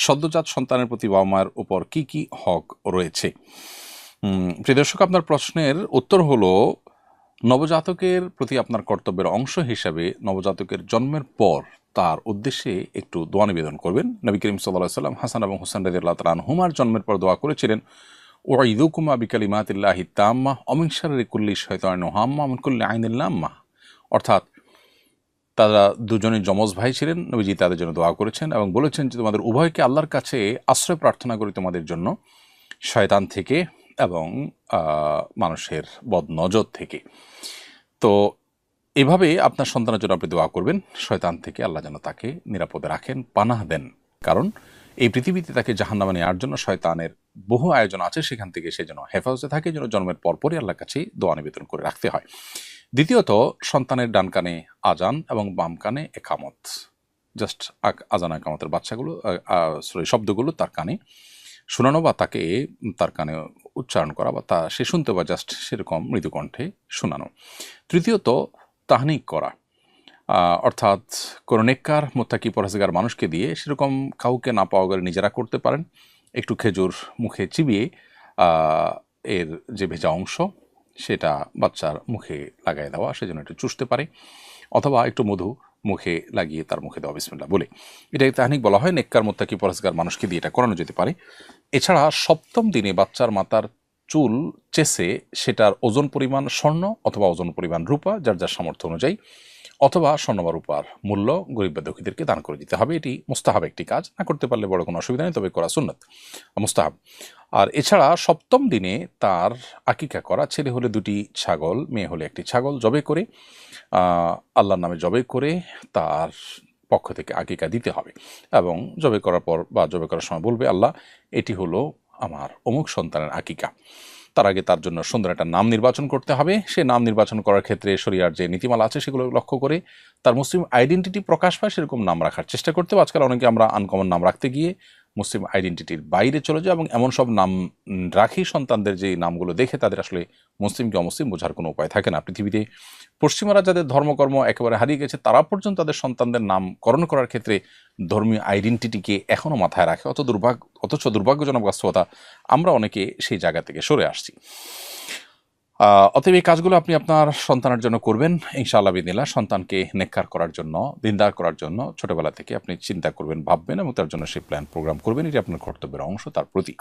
সদ্যজাত সন্তানের প্রতি বাবা মায়ের উপর কি কি হক রয়েছে। প্রিয় দর্শক, আপনার প্রশ্নের উত্তর হলো, নবজাতকের প্রতি আপনার কর্তব্যের অংশ হিসাবে নবজাতকের জন্মের পর তার উদ্দেশ্যে একটু দোয়া নিবেদন করবেন। নবী করিম সাল্লাল্লাহু আলাইহি ওয়াসাল্লাম হাসান এবং হুসাইন রাদিয়াল্লাহু তাআলা আনহুমার জন্মের পর দোয়া করেছিলেন, ওয়াইদুকুমা বিকালিমাতিল্লাহি তাম্মা অমিন শাররি কুল্লি শাইতানিন ওয়াহাম্মা মিন কুল্লি আইনিন লাম্মা। অর্থাৎ তারা দুজনেই যমজ ভাই ছিলেন। নবীজি তাদের জন্য দোয়া করেছেন এবং বলেছেন যে তোমাদের উভয়কে আল্লাহর কাছে আশ্রয় প্রার্থনা করি তোমাদের জন্য শয়তান থেকে এবং মানুষের বদনজর থেকে। তো এভাবে আপনার সন্তানের জন্য আপনি দোয়া করবেন, শয়তান থেকে আল্লাহ যেন তাকে নিরাপদে রাখেন, পানাহ দেন। কারণ এই পৃথিবীতে তাকে জাহান্নামে নেওয়ার জন্য শয়তানের বহু আয়োজন আছে, সেখান থেকে সে যেন হেফাজতে থাকে, যেন জন্মের পরপরই আল্লাহর কাছে দোয়া নিবেদন করে রাখতে হয়। দ্বিতীয়ত, সন্তানের ডান কানে আজান এবং বাম কানে একামত, জাস্ট আজান একামতের শব্দগুলো তার কানে শোনানো বা তাকে তার কানে উচ্চারণ করা বা সে শুনতে বা জাস্ট সেরকম মৃদু কণ্ঠে শোনানো। তৃতীয়ত, তাহনিক করা, অর্থাৎ কোনো নেককার মুত্তাকি পরহেজগার মানুষকে দিয়ে, সেরকম কাউকে না পাওয়া গেলে নিজেরা করতে পারেন, একটু খেজুর মুখে চিবিয়ে এর যে ভেজা অংশ সেটা বাচ্চার মুখে লাগাই দেওয়া, সেজন্য একটু চুষতে পারে, অথবা একটু মধু মুখে লাগিয়ে তার মুখে দেওয়া বিসমিল্লাহ বলে। এটাকে তাহনিক বলা হয়। নেককার মুত্তাকি পরহেজগার মানুষকে দিয়ে এটা করানো যেতে পারে। এছাড়া সপ্তম দিনে বাচ্চার মাথার চুল চেষে সেটার ওজন পরিমাণ স্বর্ণ অথবা ওজন পরিমাণ রূপা, যার যার সামর্থ্য অনুযায়ী, অথবা স্বর্ণ বা রূপার মূল্য গরিব বা দুঃখীদেরকে দান করে দিতে হবে। এটি মুস্তাহাব একটি কাজ, না করতে পারলে বড় কোনো অসুবিধা নেই, তবে করা সুন্নাত, মুস্তাহাব। আর এছাড়া সপ্তম দিনে তার আকিকা করা, ছেলে হলে 2টি ছাগল, মেয়ে হলে 1টি ছাগল জবে করে আল্লাহর নামে জবে করে তার পক্ষ থেকে আকিকা দিতে হবে। এবং জবে করার পর বা জবে করার সময় বলবে, আল্লাহ এটি হলো আমার অমুক সন্তানের আকিকা। তার আগে তার জন্য সুন্দর একটা নাম নির্বাচন করতে হবে। সে নাম নির্বাচন করার ক্ষেত্রে শরিয়ার যে নীতিমালা আছে সেগুলো লক্ষ্য করে তার মুসলিম আইডেন্টিটি প্রকাশ পায় সেরকম নাম রাখার চেষ্টা করতে হবে। আজকাল অনেকে আমরা আনকমন নাম রাখতে গিয়ে মুসলিম আইডেন্টিটির বাইরে চলে যায় এবং এমন সব নাম রাখি সন্তানদের যে নামগুলো দেখে তাদের আসলে মুসলিম কি অমুসলিম বোঝার কোনো উপায় থাকে না। পৃথিবীতে পশ্চিমারা যাদের ধর্মকর্ম একেবারে হারিয়ে গেছে, তারা পর্যন্ত তাদের সন্তানদের নামকরণ করার ক্ষেত্রে ধর্মীয় আইডেন্টিটিকে এখনও মাথায় রাখে। অথচ দুর্ভাগ্যজনক বাস্তবতা, আমরা অনেকে সেই জায়গা থেকে সরে আসছি। অতএব এই কাজগুলো আপনি আপনার সন্তানের জন্য করবেন ইনশাআল্লাহ বিদিনিল্লাহ। সন্তানকে নেককার করার জন্য, দিনদার করার জন্য ছোটবেলা থেকে আপনি চিন্তা করবেন, ভাববেন এবং তার জন্য সেই প্ল্যান প্রোগ্রাম করবেন। এটি আপনার কর্তব্যের অংশ তার প্রতি।